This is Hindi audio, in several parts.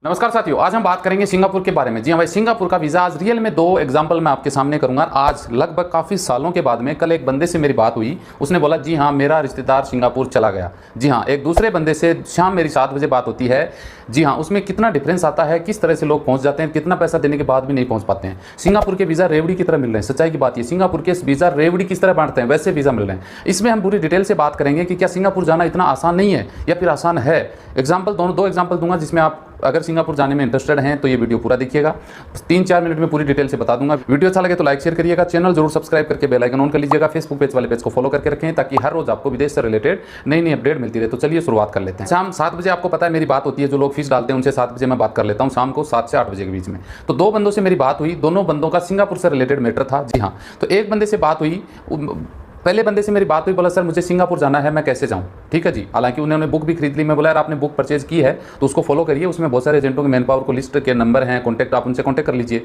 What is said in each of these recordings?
नमस्कार साथियों, आज हम बात करेंगे सिंगापुर के बारे में। जी हाँ भाई, सिंगापुर का वीज़ा आज रियल में दो एग्जांपल मैं आपके सामने करूंगा। आज लगभग काफ़ी सालों के बाद में कल एक बंदे से मेरी बात हुई। उसने बोला जी हाँ, मेरा रिश्तेदार सिंगापुर चला गया। जी हाँ, एक दूसरे बंदे से शाम मेरी 7 बजे बात होती है। जी हाँ, उसमें कितना डिफरेंस आता है, किस तरह से लोग पहुँच जाते हैं, कितना पैसा देने के बाद भी नहीं पहुँच पाते हैं। सिंगापुर के वीज़ा रेवड़ी की तरह मिल रहे हैं। सच्चाई की बात ये, सिंगापुर के वीज़ा रेवड़ी किस तरह बांटते हैं वैसे वीज़ा मिल रहे हैं। इसमें हम पूरी डिटेल से बात करेंगे कि क्या सिंगापुर जाना इतना आसान नहीं है या फिर आसान है। एग्जाम्पल दो एग्जाम्पल दूंगा, जिसमें आप अगर सिंगापुर जाने में इंटरेस्टेड हैं तो ये वीडियो पूरा देखिएगा। 3-4 मिनट में पूरी डिटेल से बता दूंगा। वीडियो अच्छा लगे तो लाइक शेयर करिएगा, चैनल जरूर सब्सक्राइब करके बेल आइकन ऑन कर लीजिएगा। फेसबुक पेज वाले पेज को फॉलो करके रखें ताकि हर रोज आपको विदेश से रिलेटेड नई नई अपडेट मिलती रहे। तो चलिए शुरुआत कर लेते हैं। शाम 7 बजे आपको पता है मेरी बात होती है। जो लोग फीस डालते हैं उनसे 7 बजे मैं बात कर लेता हूँ, शाम को 7 से 8 बजे के बीच में। तो 2 बंदों से मेरी बात हुई, दोनों बंदों का सिंगापुर से रिलेटेड मैटर था। जी हाँ, तो एक बंदे से बात हुई, पहले बंदे से मेरी बात हुई, बोला सर मुझे सिंगापुर जाना है, मैं कैसे जाऊं। ठीक है जी, हालांकि उन्होंने बुक भी खरीद ली। मैं बोला यार आपने बुक परचेज की है तो उसको फॉलो करिए, उसमें बहुत सारे एजेंटों के मैन पावर को लिस्ट के नंबर हैं, कॉन्टैक्ट, आप उनसे कॉन्टैक्ट कर लीजिए।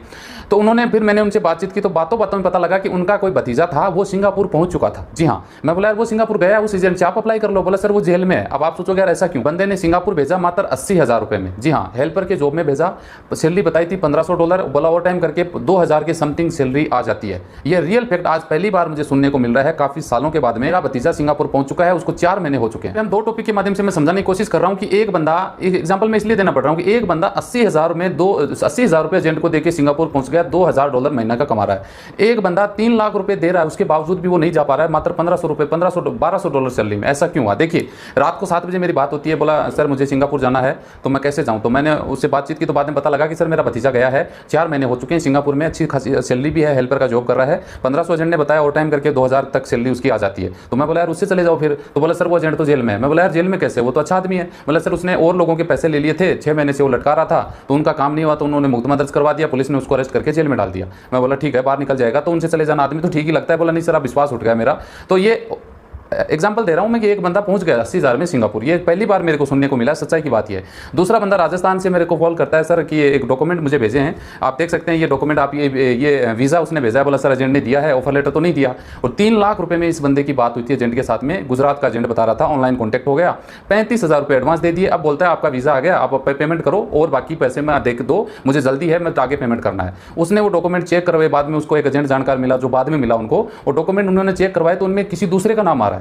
तो उन्होंने फिर मैंने उनसे बातचीत की तो बातों में पता लगा कि उनका कोई भतीजा था, वो सिंगापुर पहुंच चुका था। जी हाँ, मैं बोला यार वो सिंगापुर गया उस एजेंट से, आप अप्लाई कर लो। बोला सर वो जेल में है। अब आप सोचोगे यार ऐसा क्यों। बंदे ने सिंगापुर भेजा मात्र 80,000 रुपये में। जी हाँ, हेल्पर के जॉब में भेजा, सैलरी बताई थी $1500, बोला ओवर टाइम करके 2000 के समथिंग सैलरी आ जाती है। ये रियल फैक्ट आज पहली बार मुझे सुनने को मिल रहा है काफी सालों के बाद में। मेरा भतीजा सिंगापुर पहुंच चुका है, उसको 4 महीने हो चुके हैं। हम 2 टॉपिक के माध्यम से मैं समझाने की कोशिश कर रहा हूं कि एक बंदा, एक एग्जांपल मैं इसलिए देना पड़ रहा हूं कि एक बंदा 80,000 में 80,000 रुपए एजेंट को देके सिंगापुर पहुंच गया, $2000 महीना का कमा रहा है। एक बंदा 3 लाख रुपए दे रहा है, उसके बावजूद भी वो नहीं जा पा रहा है, मात्र $1200 सैलरी में। ऐसा क्यों हुआ? देखिए, रात को 7 बजे मेरी बात होती है, बोला सर मुझे सिंगापुर जाना है तो मैं कैसे जाऊं। तो मैंने उससे बातचीत की तो बाद में पता लगा कि सर मेरा भतीजा गया है, 4 महीने हो चुके हैं सिंगापुर में, अच्छी खासी सैलरी भी है, हेल्पर का जॉब कर रहा है। 1500 एजेंट ने बताया ओवर टाइम करके 2000 तक सैलरी उसकी आ जाती है। तो मैं बोला यार उससे चले जाओ फिर। तो बोला सर वो एजेंट तो जेल में है। मैं बोला यार जेल में कैसे, वो तो अच्छा आदमी है। बोला सर उसने और लोगों के पैसे ले लिए थे, 6 महीने से वो लटका रहा था, तो उनका काम नहीं हुआ तो उन्होंने मुकदमा दर्ज करवा दिया, पुलिस ने उसको अरेस्ट करके जेल में डाल दिया। मैं बोला ठीक है, बाहर निकल जाएगा तो उनसे चले जाना, आदमी तो ठीक ही लगता है। बोला नहीं सर, अब विश्वास उठ गया मेरा। तो ये एग्जाम्पल दे रहा हूं मैं कि एक बंदा पहुंच गया 80,000 में सिंगापुर, ये पहली बार मेरे को सुनने को मिला। सच्चाई की बात ये है। दूसरा बंदा राजस्थान से मेरे को कॉल करता है, सर कि एक डॉक्यूमेंट मुझे भेजे हैं, आप देख सकते हैं ये डॉक्यूमेंट, आप ये वीज़ा उसने भेजा है। बोला सर एजेंट ने दिया है, ऑफर लेटर तो नहीं दिया। और 3 लाख रुपये में इस बंदे की बात हुई थी एजेंट के साथ में, गुजरात का एजेंट बता रहा था, ऑनलाइन कॉन्टैक्ट हो गया, 35,000 रुपये एडवांस दे दिए। अब बोलता है आपका वीज़ा आ गया, आप पेमेंट करो और बाकी पैसे मैं देख दो, मुझे जल्दी है, मैं आगे पेमेंट करना है। उसने वो डॉक्यूमेंट चेक करवाए, बाद में उसको एक एजेंट जानकार मिला जो बाद में मिला उनको, वो डॉक्यूमेंट उन्होंने चेक करवाए तो उनमें किसी दूसरे का नाम आ रहा है।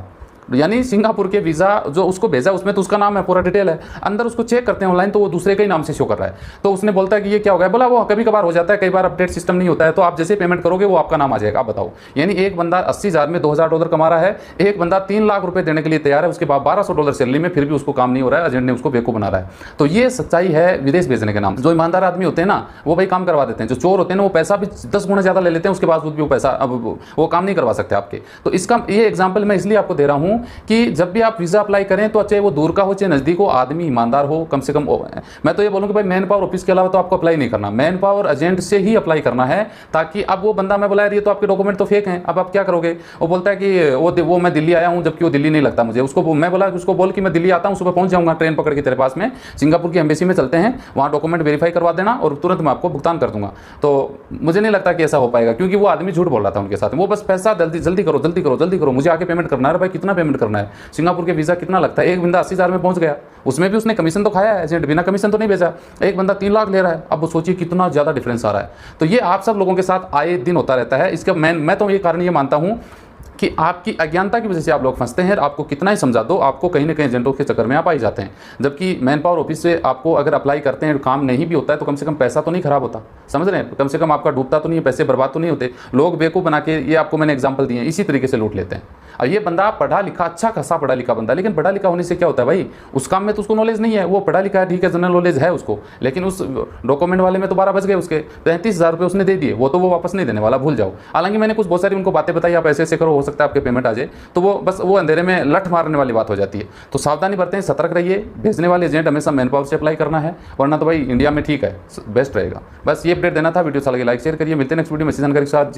यानी सिंगापुर के वीज़ा जो उसको भेजा उसमें तो उसका नाम है, पूरा डिटेल है, अंदर उसको चेक करते हैं ऑनलाइन तो वो दूसरे के ही नाम से शो कर रहा है। तो उसने बोलता है कि ये क्या हो गया। बोला वो कभी कभार हो जाता है, कई बार अपडेट सिस्टम नहीं होता है, तो आप जैसे पेमेंट करोगे वो आपका नाम आ जाएगा। आप बताओ, यानी एक बंदा 80,000 में $2000 कमा रहा है, एक बंदा 3 लाख रुपए देने के लिए तैयार है, उसके बाद $1200 सैलरी में, फिर भी उसको काम नहीं हो रहा है, एजेंट ने उसको बेवकूफ बना रहा है। तो ये सच्चाई है विदेश भेजने के नाम। जो ईमानदार आदमी होते हैं ना वो भाई काम करवा देते हैं, जो चोर होते हैं ना वो पैसा भी 10 गुना ज़्यादा ले लेते हैं, उसके बावजूद भी वो पैसा अब वो काम नहीं करवा सकते आपके। तो इसका ये एग्जाम्पल मैं इसलिए आपको दे रहा हूँ कि जब आप वीज़ा अप्लाई करें तो चाहे वो दूर का हो चाहे नज़दीक हो, आदमी ईमानदार हो कम से कम। मैं तो ये बोलूँ कि भाई मैन पावर ऑफिस के अलावा तो आपको अप्लाई नहीं करना, मैन पावर एजेंट से ही अप्लाई करना है। ताकि अब वो बंदा, मैं बोला यार ये तो आपके डॉक्यूमेंट तो फेक हैं, अब आप क्या करोगे। वो बोलता है कि वो मैं दिल्ली आया हूँ, जबकि वो दिल्ली नहीं लगता मुझे। उसको मैं बोला उसको बोल कि मैं दिल्ली आता हूँ, सुबह पहुँच जाऊँगा ट्रेन पकड़ के तेरे पास में, सिंगापुर की एम्बेसी में चलते हैं, वहाँ डॉक्यूमेंट वेरीफाई करवा देना और तुरंत मैं आपको भुगतान कर दूंगा। तो मुझे नहीं लगता कि ऐसा हो पाएगा, क्योंकि वो आदमी झूठ बोल रहा था उनके साथ। वो बस पैसा जल्दी करो, मुझे आके पेमेंट करना है। भाई कितना पेमेंट करना है, सिंगापुर के वीज़ा कितना लगता है। एक बंदा 80,000 में पहुंच गया, उसमें भी उसने कमीशन तो खाया है, एजेंट बिना कमीशन तो नहीं भेजा। एक बंदा 3 लाख ले रहा है। अब वो सोचिए कितना ज़्यादा डिफरेंस आ रहा है। तो ये आप सब लोगों के साथ आए दिन होता रहता है। इसका मैं तो ये कारण ये मानता हूँ कि आपकी अज्ञानता की वजह से आप लोग फंसते हैं। आपको कितना ही समझा दो, आपको कहीं ना कहीं एजेंटों के चक्कर में आप आई जाते हैं। जबकि मैन पावर ऑफिस से आपको अगर अप्लाई करते हैं, काम नहीं भी होता है तो कम से कम पैसा तो नहीं खराब होता, समझ रहे हैं, कम से कम आपका डूबता तो नहीं है, पैसे बर्बाद तो नहीं होते। लोग बेवकूफ़ बना के, ये आपको मैंने एग्जाम्पल दिए, इसी तरीके से लूट लेते हैं। और ये बंदा पढ़ा लिखा, अच्छा खासा पढ़ा लिखा बंदा, लेकिन पढ़ा लिखा होने से क्या होता है भाई, उस काम में तो उसको नॉलेज नहीं है। वो पढ़ा लिखा है, ठीक है, जनरल नॉलेज है उसको, लेकिन उस डॉक्यूमेंट वाले में तो 12 बज गए उसके, 35,000 रुपये उसने दे दिए, वो तो वो वापस नहीं देने वाला, भूल जाओ। हालांकि मैंने कुछ बहुत सारी उनको बातें बताई, आप ऐसे करो, हो सकता है आपके पेमेंट आ जाए। तो वो बस वो अंधेरे में लठ मारने वाली बात हो जाती है। तो सावधानी बरतें, सतर्क रहिए। भेजने वाले एजेंट हमेशा मैन पावर से अप्लाई करना है, वरना तो भाई इंडिया में ठीक है, बेस्ट रहेगा। बस ये अपडेट देना था। वीडियो अच्छा लगे लाइक शेयर करिए। मिलते हैं नेक्स्ट वीडियो में जानकारी के साथ।